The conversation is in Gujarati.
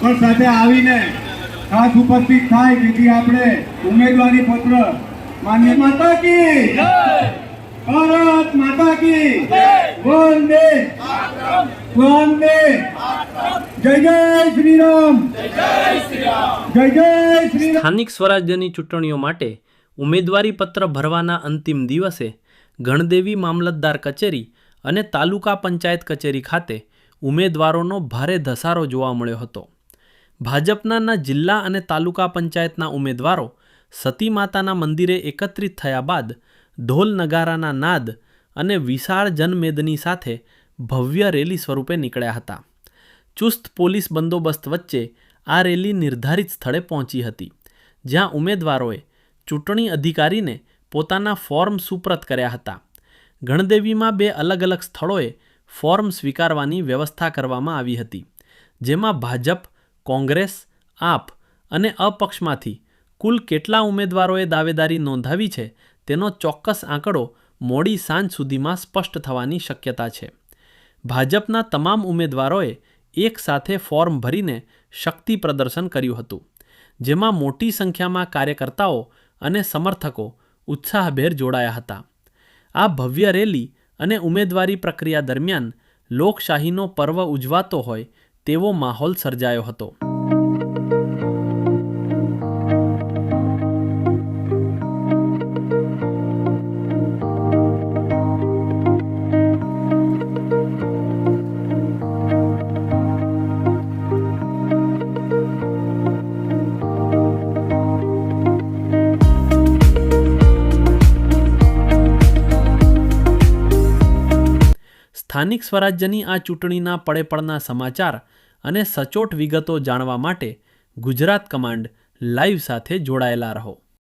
પણ સાથે આવીને ખાસ ઉપસ્થિત થાય જેથી આપણે ઉમેદવારી પત્ર માન્ય માતા કી જય, ભારત માતા કી જય, વંદે વંદે, જય જય શ્રી રામ, જય જય શ્રી રામ। સ્થાનિક સ્વરાજ્યની ચૂંટણીઓ માટે ઉમેદવારી પત્ર ભરવાના અંતિમ દિવસે ગણદેવી મામલતદાર કચેરી અને તાલુકા પંચાયત કચેરી ખાતે ઉમેદવારોનો ભારે ધસારો જોવા મળ્યો હતો। ભાજપના જિલ્લા અને તાલુકા પંચાયતના ઉમેદવારો સતી માતાના મંદિરે એકત્રિત થયા બાદ ઢોલ નગારાના નાદ અને વિશાળ જનમેદની સાથે ભવ્ય રેલી સ્વરૂપે નીકળ્યા હતા। ચુસ્ત પોલીસ બંદોબસ્ત વચ્ચે આ રેલી નિર્ધારિત સ્થળે પહોંચી હતી, જ્યાં ઉમેદવારોએ ચૂંટણી અધિકારીને પોતાના ફોર્મ સુપ્રત કર્યા હતા। ગણદેવીમાં 2 અલગ અલગ સ્થળોએ ફોર્મ સ્વીકારવાની વ્યવસ્થા કરવામાં આવી હતી, જેમાં ભાજપ, કોંગ્રેસ, આપ અને અપક્ષમાંથી કુલ કેટલા ઉમેદવારોએ દાવેદારી નોંધાવી છે તેનો ચોક્કસ આંકડો મોડી સાંજ સુધીમાં સ્પષ્ટ થવાની શક્યતા છે। ભાજપના તમામ ઉમેદવારોએ એક સાથે ફોર્મ ભરીને શક્તિ પ્રદર્શન કર્યું હતું, જેમાં મોટી સંખ્યામાં કાર્યકર્તાઓ અને સમર્થકો ઉત્સાહભેર જોડાયા હતા। આ ભવ્ય રેલી અને ઉમેદવારી પ્રક્રિયા દરમિયાન લોકશાહીનો પર્વ ઉજવાતો હોય તેવો માહોલ સર્જાયો હતો। સ્થાનિક સ્વરાજ્યની આ ચૂંટણીના પડેપડના સમાચાર અને સચોટ વિગતો જાણવા માટે ગુજરાત કમાન્ડ લાઈવ સાથે જોડાયેલા રહો।